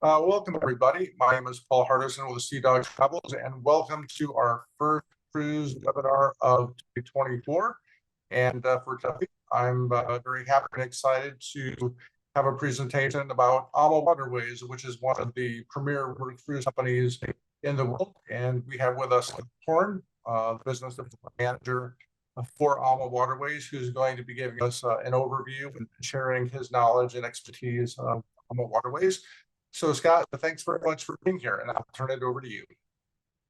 Welcome, everybody. My name is Paul Hardison with Seadog Travels, and welcome to our first cruise webinar of 2024. And for today, I'm very happy and excited to have a presentation about AmaWaterways, which is one of the premier cruise companies in the world. And we have with us Horn, business manager for AmaWaterways, who's going to be giving us an overview and sharing his knowledge and expertise of AmaWaterways. So, Scott, thanks very much for being here, and I'll turn it over to you.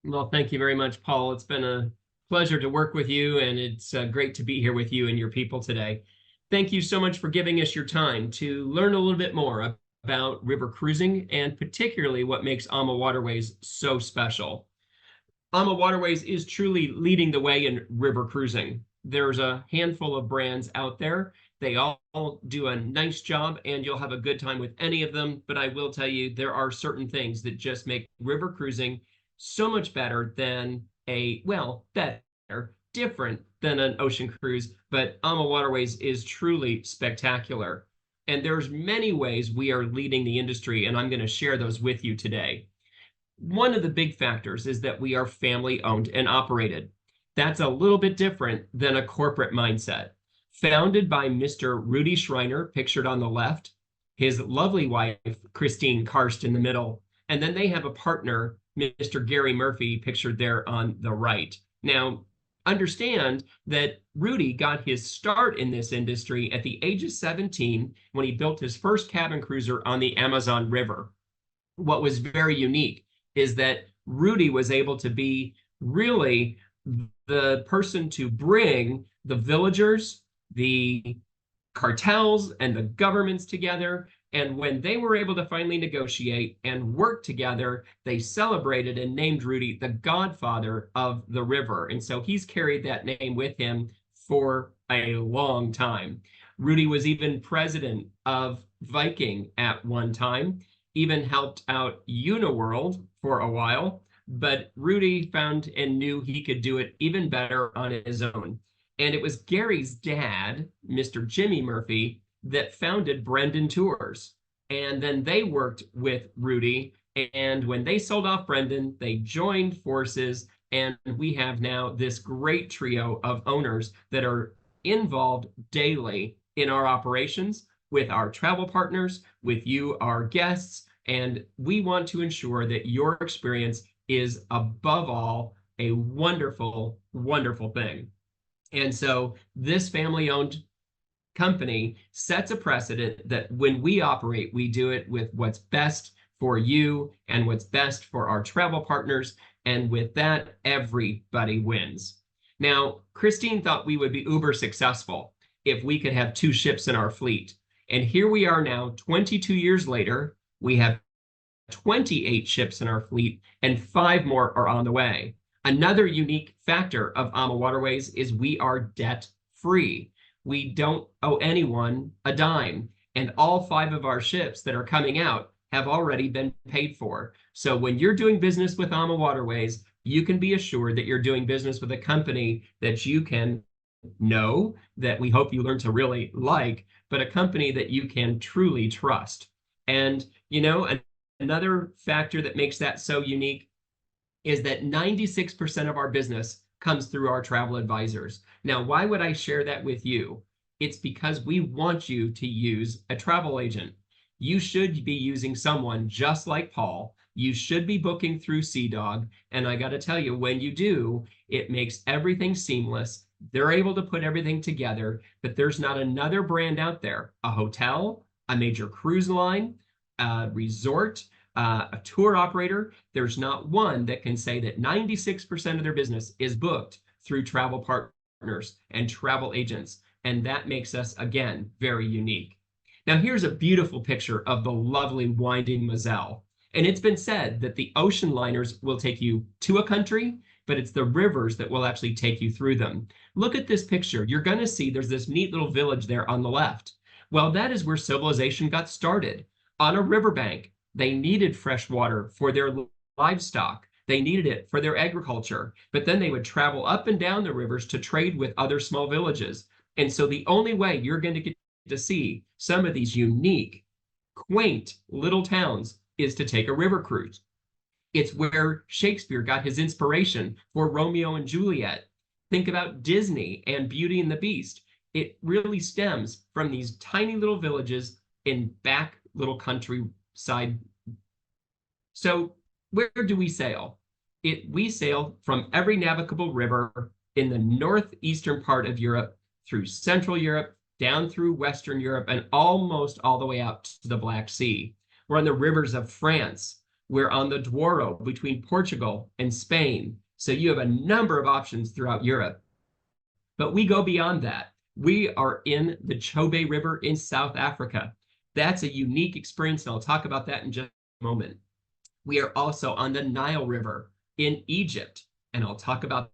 Well, thank you very much, Paul. It's been a pleasure to work with you, and it's great to be here with you and your people today. Thank you so much for giving us your time to learn a little bit more about river cruising, and particularly what makes AmaWaterways so special. AmaWaterways is truly leading the way in river cruising. There's a handful of brands out there. They all do a nice job, and you'll have a good time with any of them. But I will tell you, there are certain things that just make river cruising so much better than different than an ocean cruise. But AmaWaterways is truly spectacular. And there's many ways we are leading the industry, and I'm going to share those with you today. One of the big factors is that we are family owned and operated. That's a little bit different than a corporate mindset. Founded by Mr. Rudy Schreiner, pictured on the left, his lovely wife, Christine Karst, in the middle, and then they have a partner, Mr. Gary Murphy, pictured there on the right. Now, understand that Rudy got his start in this industry at the age of 17 when he built his first cabin cruiser on the Amazon River. What was very unique is that Rudy was able to be really the person to bring the villagers, the cartels, and the governments together. And when they were able to finally negotiate and work together, they celebrated and named Rudy the godfather of the river. And so he's carried that name with him for a long time. Rudy was even president of Viking at one time, even helped out Uniworld for a while, but Rudy found and knew he could do it even better on his own. And it was Gary's dad, Mr. Jimmy Murphy, that founded Brendan Tours. And then they worked with Rudy. And when they sold off Brendan, they joined forces. And we have now this great trio of owners that are involved daily in our operations with our travel partners, with you, our guests. And we want to ensure that your experience is, above all, a wonderful, wonderful thing. And so this family-owned company sets a precedent that when we operate, we do it with what's best for you and what's best for our travel partners. And with that, everybody wins. Now, Christine thought we would be uber successful if we could have 2 ships in our fleet. And here we are now, 22 years later. We have 28 ships in our fleet, and 5 more are on the way. Another unique factor of AmaWaterways is we are debt-free. We don't owe anyone a dime, and all 5 of our ships that are coming out have already been paid for. So when you're doing business with AmaWaterways, you can be assured that you're doing business with a company that you can know, that we hope you learn to really like, but a company that you can truly trust. And, you know, another factor that makes that so unique is that 96% of our business comes through our travel advisors. Now, why would I share that with you? It's because we want you to use a travel agent. You should be using someone just like Paul. You should be booking through Seadog. And I got to tell you, when you do, it makes everything seamless. They're able to put everything together, but there's not another brand out there, a hotel, a major cruise line, a resort, a tour operator. There's not one that can say that 96% of their business is booked through travel partners and travel agents. And that makes us, again, very unique. Now, here's a beautiful picture of the lovely winding Moselle. And it's been said that the ocean liners will take you to a country, but it's the rivers that will actually take you through them. Look at this picture. You're going to see there's this neat little village there on the left. Well, that is where civilization got started, on a riverbank. They needed fresh water for their livestock. They needed it for their agriculture, but then they would travel up and down the rivers to trade with other small villages. And so the only way you're going to get to see some of these unique, quaint little towns is to take a river cruise. It's where Shakespeare got his inspiration for Romeo and Juliet. Think about Disney and Beauty and the Beast. It really stems from these tiny little villages in back little countryside. So where do we sail? We sail from every navigable river in the northeastern part of Europe, through Central Europe, down through Western Europe, and almost all the way out to the Black Sea. We're on the rivers of France. We're on the Douro between Portugal and Spain. So you have a number of options throughout Europe. But we go beyond that. We are in the Chobe River in South Africa. That's a unique experience, and I'll talk about that in just a moment. We are also on the Nile River in Egypt, and I'll talk about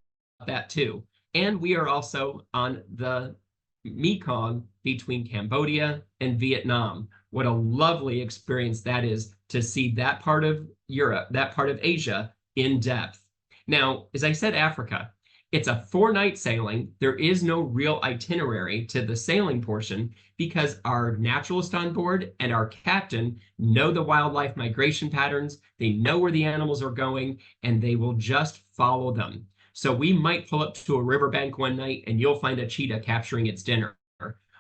that too. And we are also on the Mekong between Cambodia and Vietnam. What a lovely experience that is to see that part of Europe, that part of Asia in depth. Now, as I said, Africa, it's a 4-night sailing. There is no real itinerary to the sailing portion because our naturalist on board and our captain know the wildlife migration patterns. They know where the animals are going, and they will just follow them. So we might pull up to a riverbank one night and you'll find a cheetah capturing its dinner.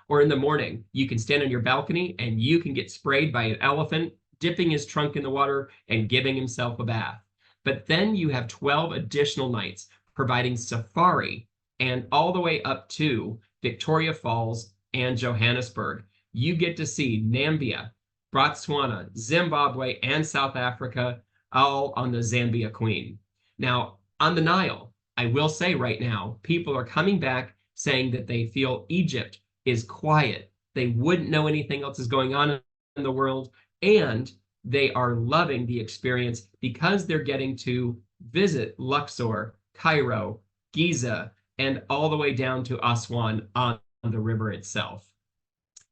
Or in the morning, you can stand on your balcony and you can get sprayed by an elephant dipping his trunk in the water and giving himself a bath. But then you have 12 additional nights providing safari and all the way up to Victoria Falls and Johannesburg. You get to see Namibia, Botswana, Zimbabwe, and South Africa, all on the Zambia Queen. Now, on the Nile, I will say right now, people are coming back saying that they feel Egypt is quiet. They wouldn't know anything else is going on in the world, and they are loving the experience because they're getting to visit Luxor, Cairo, Giza, and all the way down to Aswan on the river itself.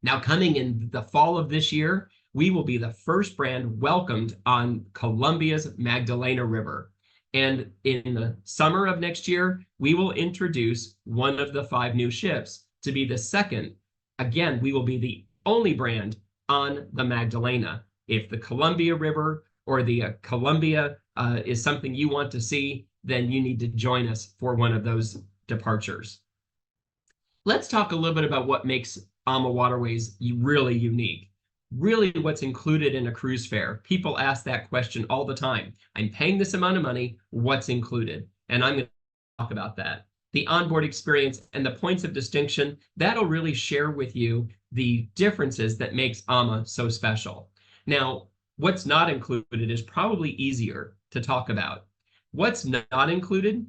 Now, coming in the fall of this year, we will be the first brand welcomed on Colombia's Magdalena River. And in the summer of next year, we will introduce one of the 5 new ships to be the second. Again, we will be the only brand on the Magdalena. If the Columbia River or the Columbia is something you want to see, then you need to join us for one of those departures. Let's talk a little bit about what makes AmaWaterways really unique. Really what's included in a cruise fare. People ask that question all the time. I'm paying this amount of money, what's included? And I'm going to talk about that. The onboard experience and the points of distinction, that'll really share with you the differences that makes Ama so special. Now, what's not included is probably easier to talk about. What's not included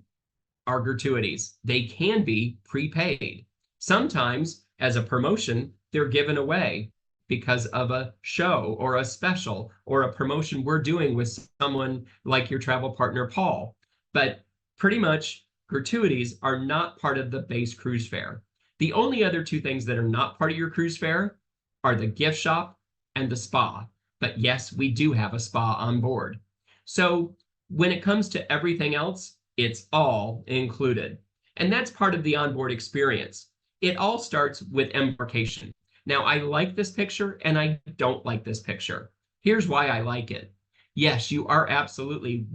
are gratuities. They can be prepaid. Sometimes, as a promotion, they're given away because of a show or a special or a promotion we're doing with someone like your travel partner, Paul. But pretty much gratuities are not part of the base cruise fare. The only other 2 things that are not part of your cruise fare are the gift shop and the spa. But yes, we do have a spa on board. So when it comes to everything else, it's all included. And that's part of the onboard experience. It all starts with embarkation. Now, I like this picture and I don't like this picture. Here's why I like it. Yes, you are absolutely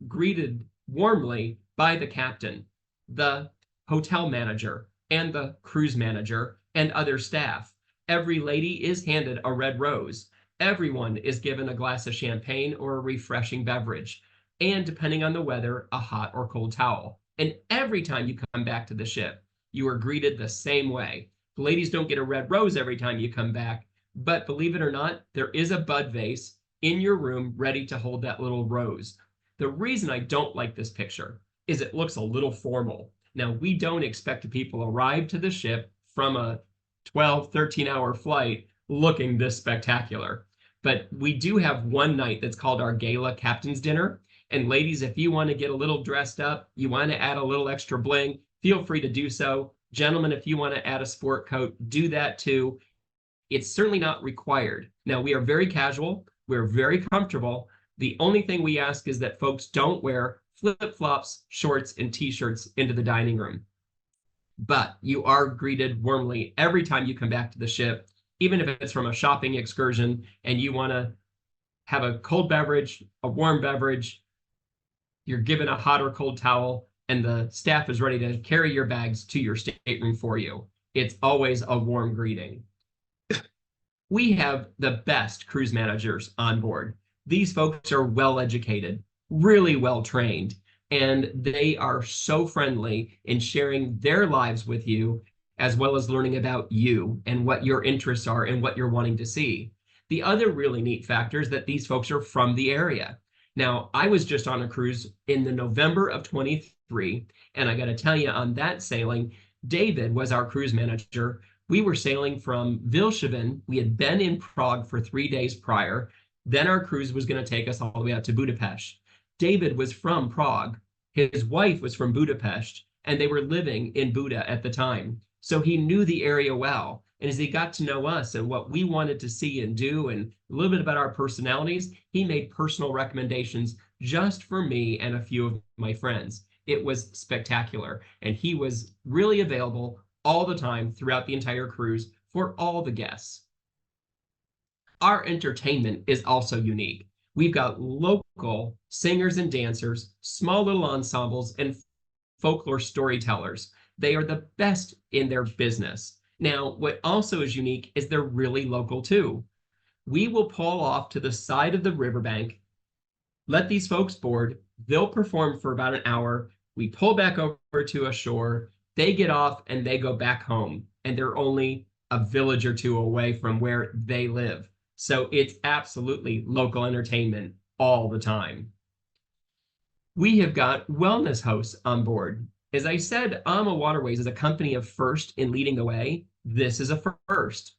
greeted warmly by the captain, the hotel manager, and the cruise manager, and other staff. Every lady is handed a red rose. Everyone is given a glass of champagne or a refreshing beverage, and depending on the weather, a hot or cold towel. And every time you come back to the ship, you are greeted the same way. The ladies don't get a red rose every time you come back, but believe it or not, there is a bud vase in your room ready to hold that little rose. The reason I don't like this picture is it looks a little formal. Now, we don't expect people arrive to the ship from a 12, 13-hour flight looking this spectacular. But we do have one night that's called our Gala Captain's Dinner. And ladies, if you want to get a little dressed up, you want to add a little extra bling, feel free to do so. Gentlemen, if you want to add a sport coat, do that too. It's certainly not required. Now, we are very casual. We're very comfortable. The only thing we ask is that folks don't wear flip-flops, shorts, and t-shirts into the dining room. But you are greeted warmly every time you come back to the ship, even if it's from a shopping excursion and you want to have a cold beverage, a warm beverage, you're given a hot or cold towel, and the staff is ready to carry your bags to your stateroom for you. It's always a warm greeting. We have the best cruise managers on board. These folks are well educated, really well trained, and they are so friendly in sharing their lives with you, as well as learning about you and what your interests are and what you're wanting to see. The other really neat factor is that these folks are from the area. Now, I was just on a cruise in the November of 23, and I got to tell you, on that sailing, David was our cruise manager. We were sailing from Vilshaven. We had been in Prague for 3 days prior. Then our cruise was going to take us all the way out to Budapest. David was from Prague. His wife was from Budapest, and they were living in Buda at the time. So he knew the area well. And as he got to know us and what we wanted to see and do, and a little bit about our personalities, he made personal recommendations just for me and a few of my friends. It was spectacular. And he was really available all the time throughout the entire cruise for all the guests. Our entertainment is also unique. We've got local singers and dancers, small little ensembles, and folklore storytellers. They are the best in their business. Now, what also is unique is they're really local too. We will pull off to the side of the riverbank, let these folks board, they'll perform for about an hour, we pull back over to a shore, they get off and they go back home, and they're only a village or two away from where they live. So it's absolutely local entertainment all the time. We have got wellness hosts on board. As I said, AmaWaterways is a company of first in leading the way. This is a first.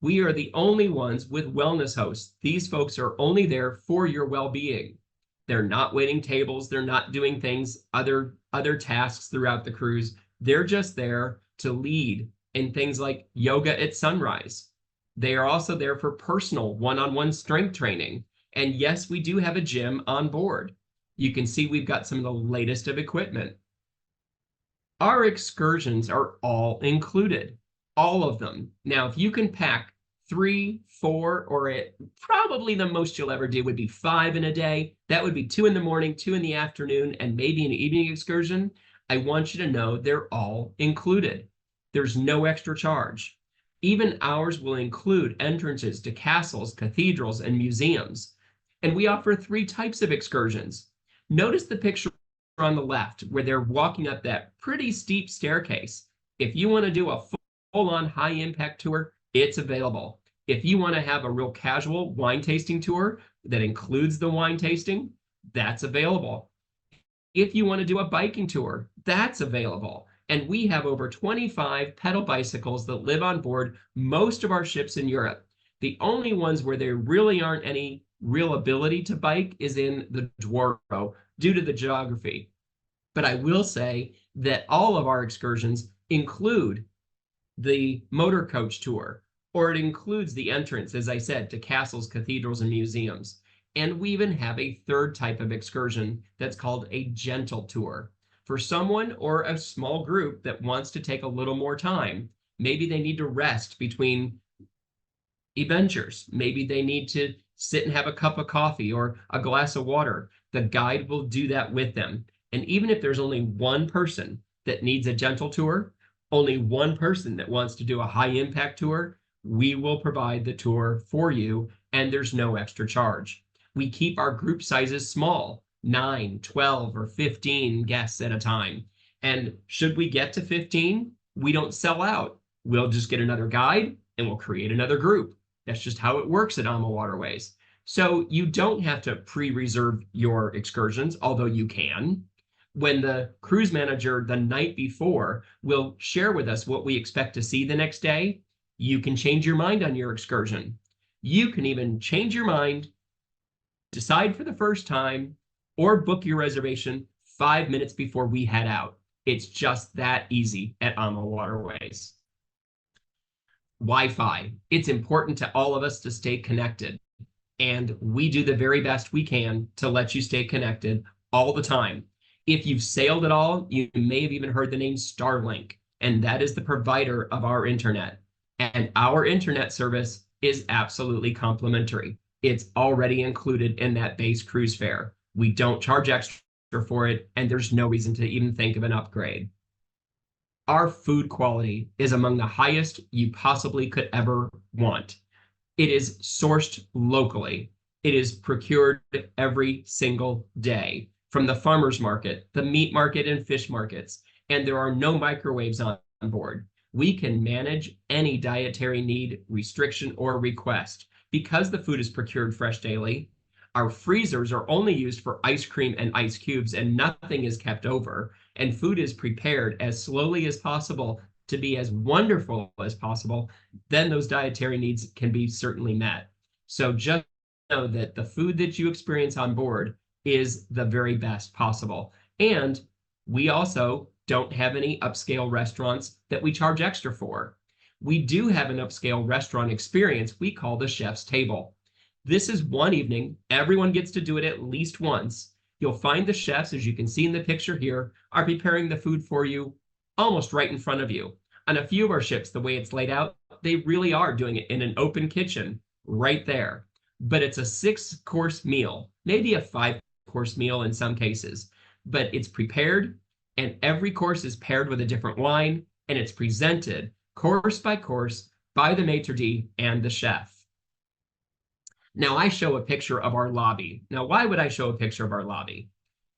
We are the only ones with wellness hosts. These folks are only there for your well-being. They're not waiting tables. They're not doing things, other tasks throughout the cruise. They're just there to lead in things like yoga at sunrise. They are also there for personal one-on-one strength training. And yes, we do have a gym on board. You can see we've got some of the latest of equipment. Our excursions are all included, all of them. Now, if you can pack 3, 4, or probably the most you'll ever do would be 5 in a day. That would be 2 in the morning, 2 in the afternoon, and maybe an evening excursion. I want you to know they're all included. There's no extra charge. Even ours will include entrances to castles, cathedrals, and museums. And we offer 3 types of excursions. Notice the picture on the left where they're walking up that pretty steep staircase. If you want to do a full-on high-impact tour, it's available. If you want to have a real casual wine tasting tour that includes the wine tasting, that's available. If you want to do a biking tour, that's available. And we have over 25 pedal bicycles that live on board most of our ships in Europe. The only ones where there really aren't any real ability to bike is in the Douro due to the geography. But I will say that all of our excursions include the motor coach tour, or it includes the entrance, as I said, to castles, cathedrals, and museums. And we even have a 3rd type of excursion that's called a gentle tour. For someone or a small group that wants to take a little more time, maybe they need to rest between adventures, maybe they need to sit and have a cup of coffee or a glass of water, the guide will do that with them. And even if there's only one person that needs a gentle tour, only one person that wants to do a high impact tour, we will provide the tour for you, and there's no extra charge. We keep our group sizes small, 9, 12, or 15 guests at a time. And should we get to 15, we don't sell out. We'll just get another guide and we'll create another group. That's just how it works at AmaWaterways. So you don't have to pre-reserve your excursions, although you can. When the cruise manager the night before will share with us what we expect to see the next day, you can change your mind on your excursion. You can even change your mind, decide for the first time, or book your reservation 5 minutes before we head out. It's just that easy at AmaWaterways. Wi-Fi. It's important to all of us to stay connected. And we do the very best we can to let you stay connected all the time. If you've sailed at all, you may have even heard the name Starlink, and that is the provider of our internet. And our internet service is absolutely complimentary. It's already included in that base cruise fare. We don't charge extra for it, and there's no reason to even think of an upgrade. Our food quality is among the highest you possibly could ever want. It is sourced locally. It is procured every single day from the farmer's market, the meat market, and fish markets, and there are no microwaves on board. We can manage any dietary need, restriction, or request. Because the food is procured fresh daily, our freezers are only used for ice cream and ice cubes, and nothing is kept over, and food is prepared as slowly as possible to be as wonderful as possible. Then those dietary needs can be certainly met. So just know that the food that you experience on board is the very best possible. And we also don't have any upscale restaurants that we charge extra for. We do have an upscale restaurant experience we call the chef's table. This is one evening. Everyone gets to do it at least once. You'll find the chefs, as you can see in the picture here, are preparing the food for you almost right in front of you. On a few of our ships, the way it's laid out, they really are doing it in an open kitchen right there. But it's a 6-course meal, maybe a 5-course meal in some cases, but it's prepared, and every course is paired with a different wine, and it's presented course by course by the maitre d' and the chef. Now I show a picture of our lobby. Now, why would I show a picture of our lobby?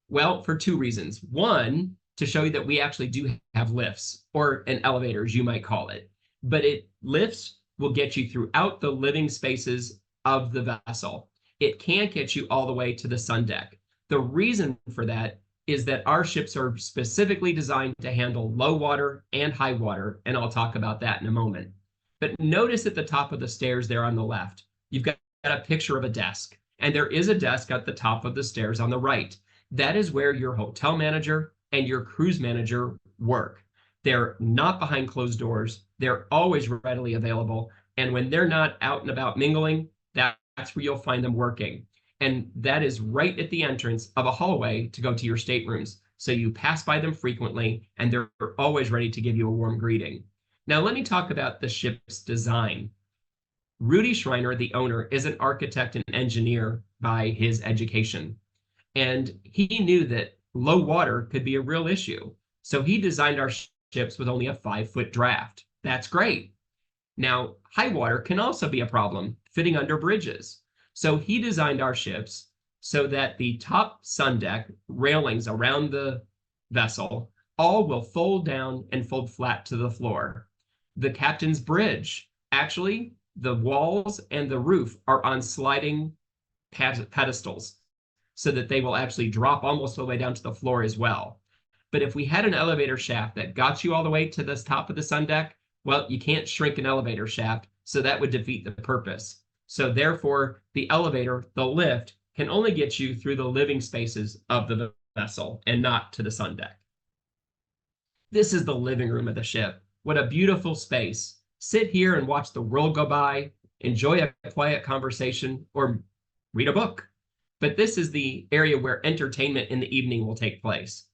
Well, for 2 reasons. One, to show you that we actually do have lifts, or an elevator, as you might call it. But lifts will get you throughout the living spaces of the vessel. It can't get you all the way to the sun deck. The reason for that is that our ships are specifically designed to handle low water and high water, and I'll talk about that in a moment. But notice at the top of the stairs there on the left, you've got a picture of a desk, and there is a desk at the top of the stairs on the right. That is where your hotel manager and your cruise manager work. They're not behind closed doors. They're always readily available. And when they're not out and about mingling, that's where you'll find them working. And that is right at the entrance of a hallway to go to your staterooms. So you pass by them frequently, and they're always ready to give you a warm greeting. Now, let me talk about the ship's design. Rudy Schreiner, the owner, is an architect and engineer by his education. And he knew that low water could be a real issue. So he designed our ships with only a 5-foot draft. That's great. Now, high water can also be a problem, fitting under bridges. So he designed our ships so that the top sun deck railings around the vessel all will fold down and fold flat to the floor. The captain's bridge, actually, the walls and the roof are on sliding pedestals so that they will actually drop almost all the way down to the floor as well. But if we had an elevator shaft that got you all the way to the top of the sun deck, well, you can't shrink an elevator shaft, so that would defeat the purpose. So therefore, the elevator, the lift, can only get you through the living spaces of the vessel and not to the sun deck. This is the living room of the ship. What a beautiful space. Sit here and watch the world go by, enjoy a quiet conversation, or read a book. But this is the area where entertainment in the evening will take place.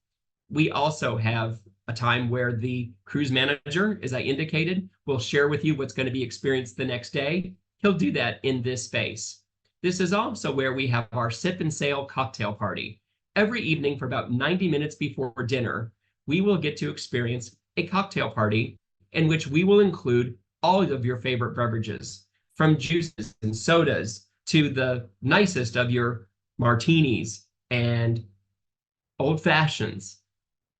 We also have a time where the cruise manager, as I indicated, will share with you what's going to be experienced the next day. He'll do that in this space. This is also where we have our sip and sail cocktail party. Every evening for about 90 minutes before dinner, we will get to experience a cocktail party in which we will include all of your favorite beverages, from juices and sodas to the nicest of your martinis and old fashions,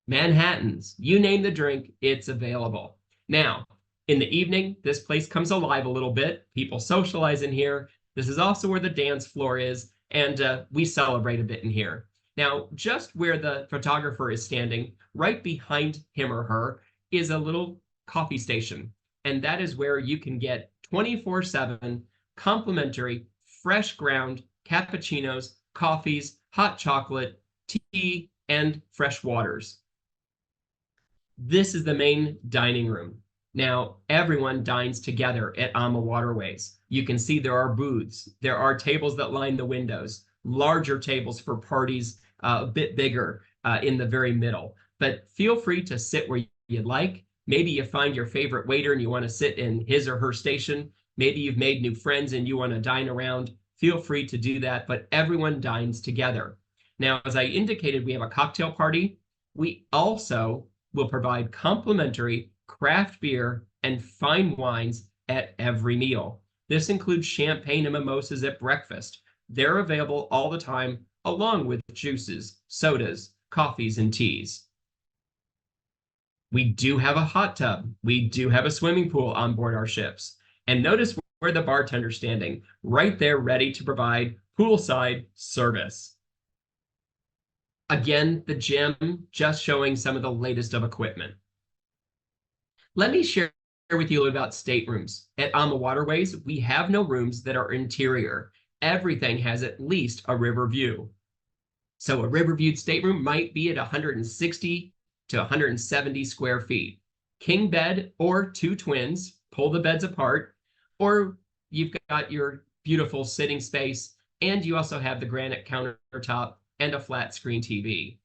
Manhattans, you name the drink, it's available. Now, in the evening, this place comes alive a little bit. People socialize in here. This is also where the dance floor is, and we celebrate a bit in here. Now, just where the photographer is standing, right behind him or her, is a little coffee station. And that is where you can get 24/7 complimentary, fresh ground cappuccinos, coffees, hot chocolate, tea, and fresh waters. This is the main dining room. Now, everyone dines together at AmaWaterways. You can see there are booths. There are tables that line the windows, larger tables for parties, a bit bigger in the very middle. But feel free to sit where you'd like. Maybe you find your favorite waiter and you want to sit in his or her station. Maybe you've made new friends and you want to dine around. feel free to do that, but everyone dines together. Now, as I indicated, we have a cocktail party. We also will provide complimentary craft beer and fine wines at every meal. This includes champagne and mimosas at breakfast. They're available all the time, along with juices, sodas, coffees, and teas. We do have a hot tub. We do have a swimming pool on board our ships. And notice where the bartender's standing, right there ready to provide poolside service. Again, the gym, just showing some of the latest of equipment. Let me share with you about staterooms. At AmaWaterways, we have no rooms that are interior. Everything has at least a river view. So a river viewed stateroom might be at 160 to 170 square feet. King bed or two twins, pull the beds apart, or you've got your beautiful sitting space, and you also have the granite countertop and a flat screen TV.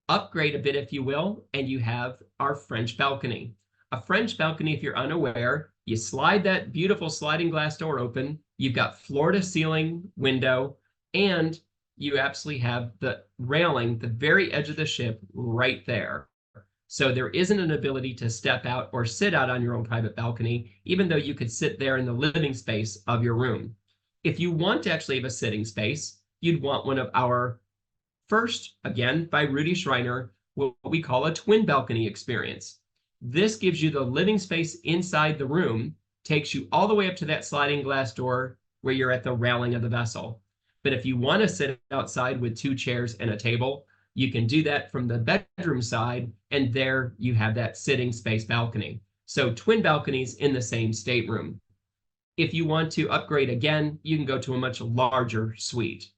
Upgrade a bit, if you will, and you have our French balcony. A French balcony, if you're unaware, you slide that beautiful sliding glass door open, you've got floor-to-ceiling window, and you absolutely have the railing, the very edge of the ship right there. So there isn't an ability to step out or sit out on your own private balcony, even though you could sit there in the living space of your room. If you want to actually have a sitting space, you'd want one of our first, again, by Rudy Schreiner, what we call a twin balcony experience. This gives you the living space inside the room, takes you all the way up to that sliding glass door where you're at the railing of the vessel. But if you want to sit outside with two chairs and a table, you can do that from the bedroom side, and there you have that sitting space balcony. So twin balconies in the same stateroom. If you want to upgrade again, you can go to a much larger suite.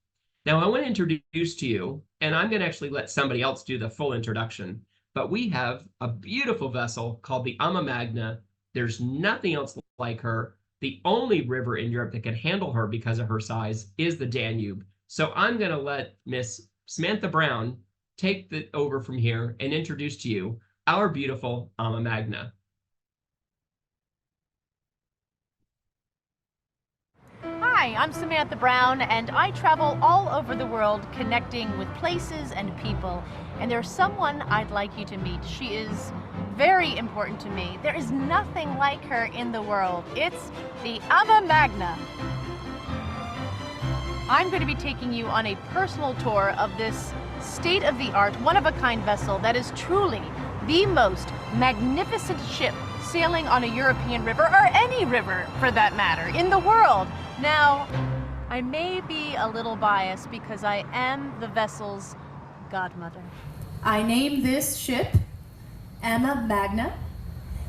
Now I want to introduce to you, and I'm going to actually let somebody else do the full introduction, but we have a beautiful vessel called the AmaMagna. There's nothing else like her. The only river in Europe that can handle her because of her size is the Danube. So I'm going to let Miss Samantha Brown take it over from here and introduce to you our beautiful AmaMagna. Hi, I'm Samantha Brown, and I travel all over the world connecting with places and people. And there's someone I'd like you to meet. She is very important to me. There is nothing like her in the world. It's the AmaMagna. I'm going to be taking you on a personal tour of this state-of-the-art, one-of-a-kind vessel that is truly the most magnificent ship sailing on a European river, or any river for that matter, in the world. Now, I may be a little biased because I am the vessel's godmother. I name this ship AmaMagna.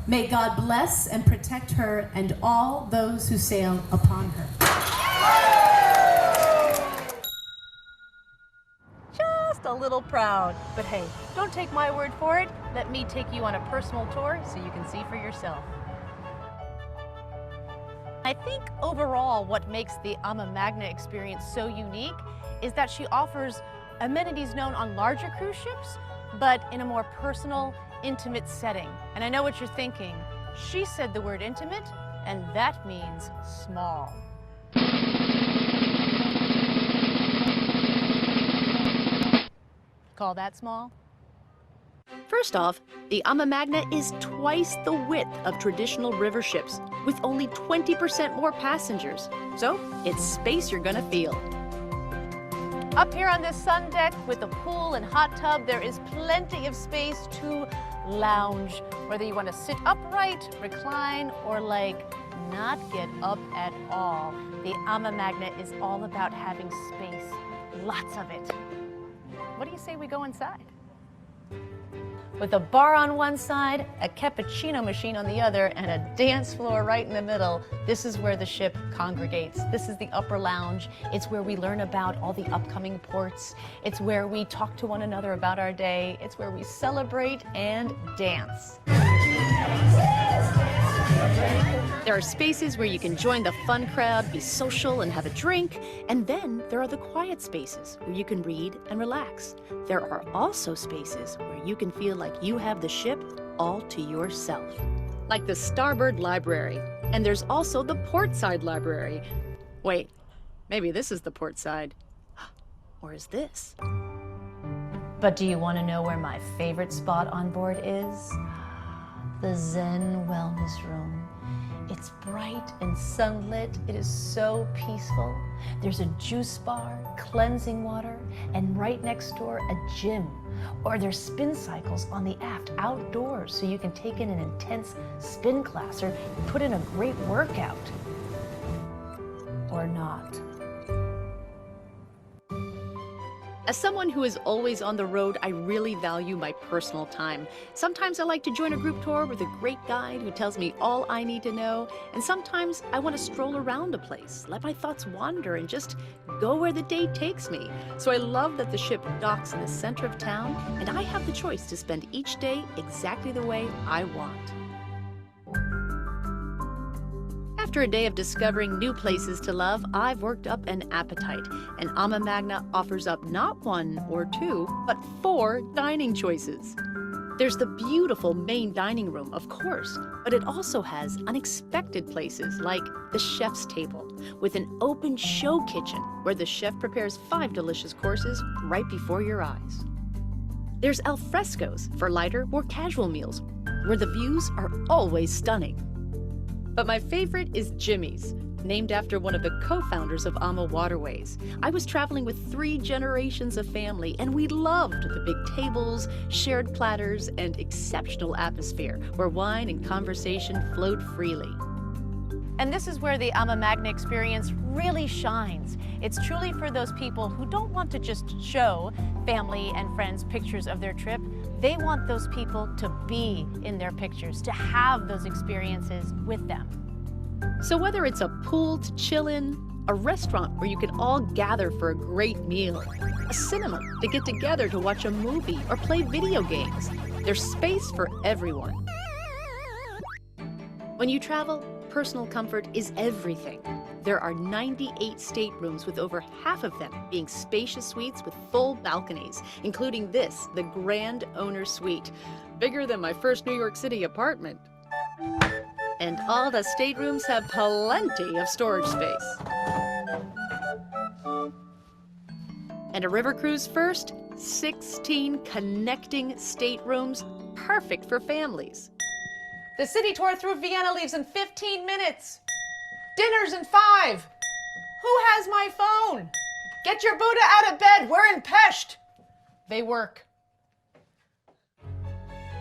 May God bless and protect her and all those who sail upon her. Just a little proud, but hey, don't take my word for it. Let me take you on a personal tour so you can see for yourself. I think overall what makes the AmaMagna experience so unique is that she offers amenities known on larger cruise ships, but in a more personal, intimate setting. And I know what you're thinking. She said the word intimate, and that means small. Call that small? First off, the AmaMagna is twice the width of traditional river ships, with only 20% more passengers. So it's space you're gonna feel. Up here on this sun deck with a pool and hot tub, there is plenty of space to lounge. Whether you want to sit upright, recline, or not get up at all, the AmaMagna is all about having space. Lots of it. What do you say we go inside? With a bar on one side, a cappuccino machine on the other, and a dance floor right in the middle, this is where the ship congregates. This is the upper lounge. It's where we learn about all the upcoming ports. It's where we talk to one another about our day. It's where we celebrate and dance. There are spaces where you can join the fun crowd, be social, and have a drink. And then there are the quiet spaces where you can read and relax. There are also spaces where you can feel like you have the ship all to yourself. Like the Starboard Library. And there's also the Portside Library. Wait, Maybe this is the port side. Or is this? But do you want to know where my favorite spot on board is? The Zen Wellness Room. It's bright and sunlit. It is so peaceful. There's a juice bar, cleansing water, and right next door, a gym. Or there's spin cycles on the aft outdoors so you can take in an intense spin class or put in a great workout. Or not. As someone who is always on the road, I really value my personal time. Sometimes I like to join a group tour with a great guide who tells me all I need to know, and sometimes I want to stroll around a place, let my thoughts wander, and just go where the day takes me. So I love that the ship docks in the center of town, and I have the choice to spend each day exactly the way I want. After a day of discovering new places to love, I've worked up an appetite, and AmaMagna offers up not 1 or 2, but 4 dining choices. There's the beautiful main dining room, of course, but it also has unexpected places like the chef's table, with an open show kitchen where the chef prepares 5 delicious courses right before your eyes. There's al frescos for lighter, more casual meals, where the views are always stunning. But my favorite is Jimmy's, named after one of the co-founders of AmaWaterways. I was traveling with 3 generations of family, and we loved the big tables, shared platters, and exceptional atmosphere where wine and conversation flowed freely. And this is where the AmaMagna experience really shines. It's truly for those people who don't want to just show family and friends pictures of their trip. They want those people to be in their pictures, to have those experiences with them. So whether it's a pool to chill in, a restaurant where you can all gather for a great meal, a cinema to get together to watch a movie or play video games, there's space for everyone. When you travel, personal comfort is everything. There are 98 staterooms, with over half of them being spacious suites with full balconies, including this, the Grand Owner Suite, bigger than my first New York City apartment. And all the staterooms have plenty of storage space. And a river cruise first, 16 connecting staterooms, perfect for families. The city tour through Vienna leaves in 15 minutes. Dinner's in 5. Who has my phone? Get your Buddha out of bed. We're in Pest. They work.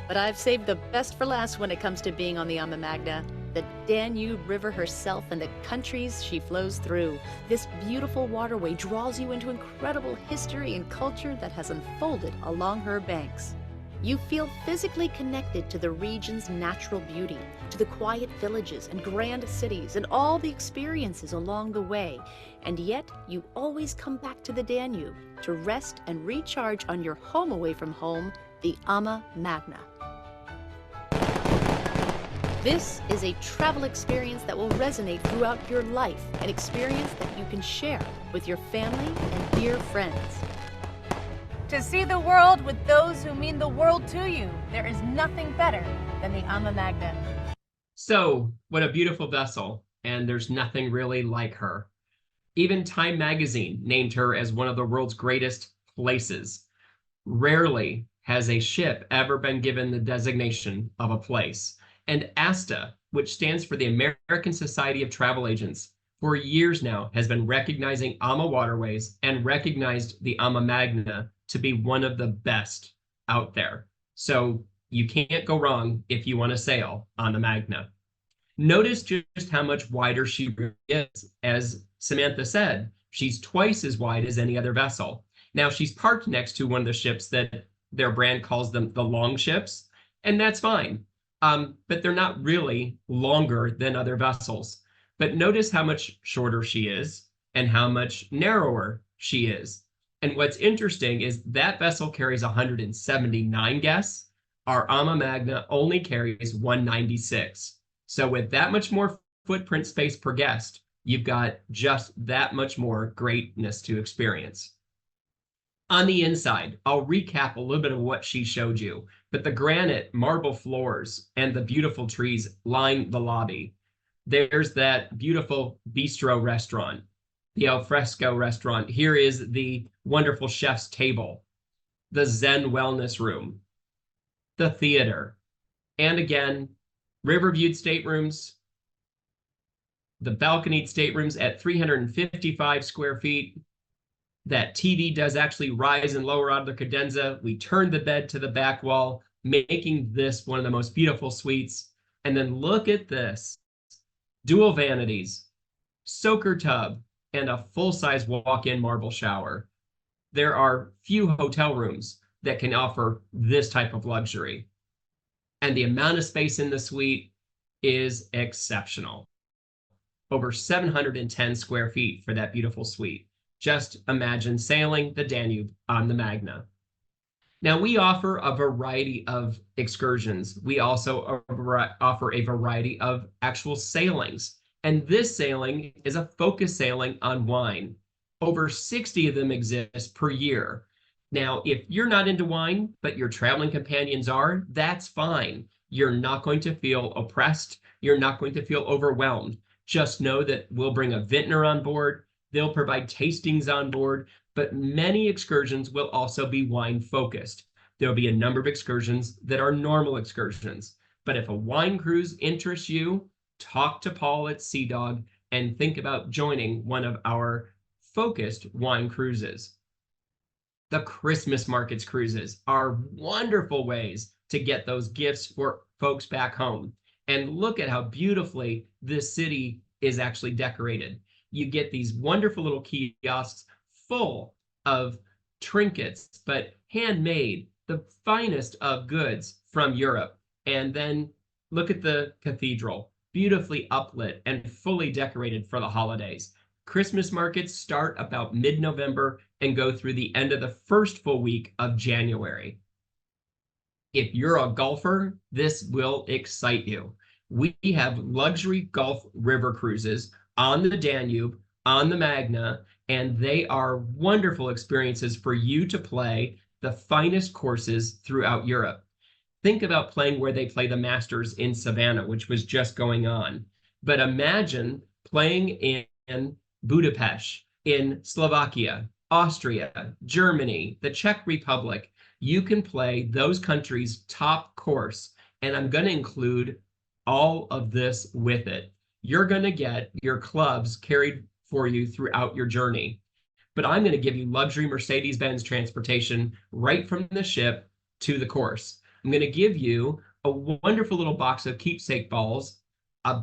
But I've saved the best for last when it comes to being on the AmaMagna. The Danube River herself and the countries she flows through. This beautiful waterway draws you into incredible history and culture that has unfolded along her banks. You feel physically connected to the region's natural beauty, to the quiet villages and grand cities and all the experiences along the way. And yet, you always come back to the Danube to rest and recharge on your home away from home, the AmaMagna. This is a travel experience that will resonate throughout your life, an experience that you can share with your family and dear friends. To see the world with those who mean the world to you, there is nothing better than the AmaMagna. So, what a beautiful vessel, and there's nothing really like her. Even Time magazine named her as one of the world's greatest places. Rarely has a ship ever been given the designation of a place. And ASTA, which stands for the American Society of Travel Agents, for years now has been recognizing AmaWaterways and recognized the AmaMagna to be one of the best out there. So you can't go wrong if you want to sail on the Magna. Notice just how much wider she is. As Samantha said, she's twice as wide as any other vessel. Now, she's parked next to one of the ships that their brand calls them the long ships, and that's fine. But they're not really longer than other vessels. But notice how much shorter she is and how much narrower she is. And what's interesting is that vessel carries 179 guests. Our AmaMagna only carries 196. So with that much more footprint space per guest, you've got just that much more greatness to experience. On the inside, I'll recap a little bit of what she showed you, but the granite marble floors and the beautiful trees line the lobby. There's that beautiful bistro restaurant. the alfresco restaurant. Here is the wonderful chef's table, the Zen wellness room, the theater, and again, river-viewed staterooms, the balconied staterooms at 355 square feet. That TV does actually rise and lower out of the cadenza. We turned the bed to the back wall, making this one of the most beautiful suites. And then look at this, dual vanities, soaker tub, and a full-size walk-in marble shower. There are few hotel rooms that can offer this type of luxury. And the amount of space in the suite is exceptional. Over 710 square feet for that beautiful suite. Just imagine sailing the Danube on the Magna. Now, we offer a variety of excursions. We also offer a variety of actual sailings. And this sailing is a focus sailing on wine. Over 60 of them exist per year. Now, if you're not into wine, but your traveling companions are, that's fine. You're not going to feel oppressed. You're not going to feel overwhelmed. Just know that we'll bring a vintner on board. They'll provide tastings on board, but many excursions will also be wine focused. There'll be a number of excursions that are normal excursions. But if a wine cruise interests you, talk to Paul at Seadog and think about joining one of our focused wine cruises. The Christmas markets cruises are wonderful ways to get those gifts for folks back home. And look at how beautifully this city is actually decorated. You get these wonderful little kiosks full of trinkets, but handmade, the finest of goods from Europe. And then look at the cathedral, beautifully uplit and fully decorated for the holidays. Christmas markets start about mid-November and go through the end of the first full week of January. If you're a golfer, this will excite you. We have luxury Gulf river cruises on the Danube, on the Magna, and they are wonderful experiences for you to play the finest courses throughout Europe. Think about playing where they play the Masters in Savannah, which was just going on. But imagine playing in Budapest, in Slovakia, Austria, Germany, the Czech Republic. You can play those countries' top course, and I'm going to include all of this with it. You're going to get your clubs carried for you throughout your journey. But I'm going to give you luxury Mercedes-Benz transportation right from the ship to the course. I'm going to give you a wonderful little box of keepsake balls, a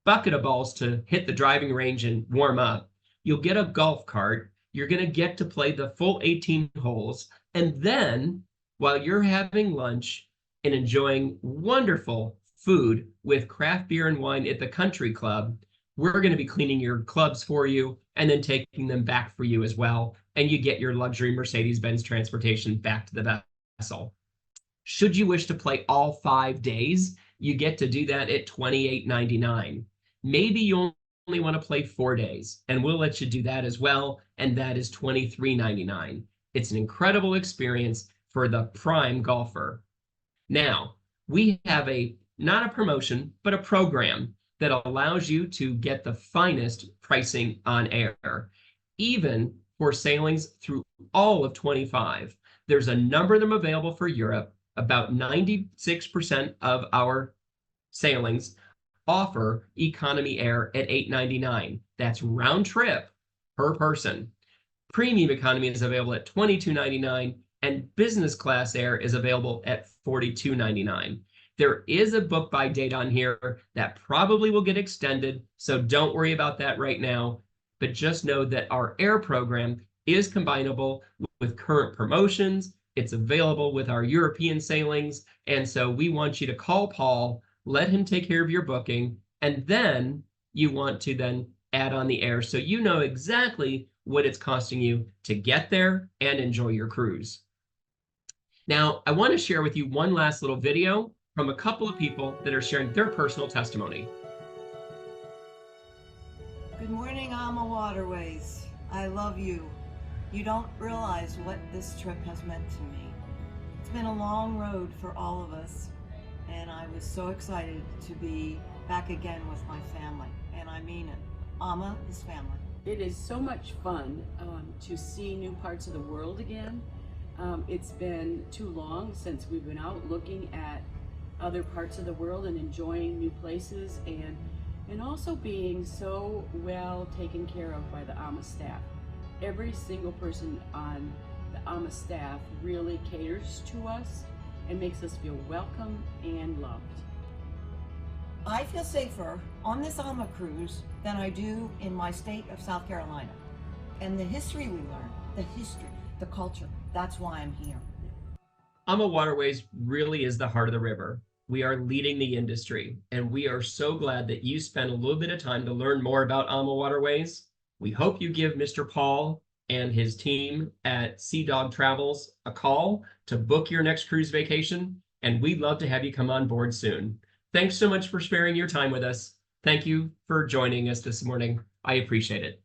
bucket of balls to hit the driving range and warm up. You'll get a golf cart. You're going to get to play the full 18 holes. And then while you're having lunch and enjoying wonderful food with craft beer and wine at the country club, we're going to be cleaning your clubs for you and then taking them back for you as well. And you get your luxury Mercedes-Benz transportation back to the vessel. Should you wish to play all 5 days, you get to do that at $28.99. Maybe you only want to play 4 days, and we'll let you do that as well, and that is $23.99. It's an incredible experience for the prime golfer. Now, we have not a promotion, but a program that allows you to get the finest pricing on air, even for sailings through all of 25. There's a number of them available for Europe. About 96% of our sailings offer economy air at $8.99. That's round trip per person. Premium economy is available at $22.99, and business class air is available at $42.99. There is a book by date on here that probably will get extended, so don't worry about that right now. But just know that our air program is combinable with current promotions. It's available with our European sailings. And so we want you to call Paul, let him take care of your booking, and then you want to then add on the air so you know exactly what it's costing you to get there and enjoy your cruise. Now, I want to share with you one last little video from a couple of people that are sharing their personal testimony. Good morning, AmaWaterways. I love you. You don't realize what this trip has meant to me. It's been a long road for all of us, and I was so excited to be back again with my family, and I mean it. Ama is family. It is so much fun to see new parts of the world again. It's been too long since we've been out looking at other parts of the world and enjoying new places, and also being so well taken care of by the AMA staff. Every single person on the AMA staff really caters to us and makes us feel welcome and loved. I feel safer on this AMA cruise than I do in my state of South Carolina. And the history we learn, the culture, that's why I'm here. AmaWaterways really is the heart of the river. We are leading the industry, and we are so glad that you spent a little bit of time to learn more about AmaWaterways. We hope you give Mr. Paul and his team at Seadog Travels a call to book your next cruise vacation, and we'd love to have you come on board soon. Thanks so much for sparing your time with us. Thank you for joining us this morning. I appreciate it.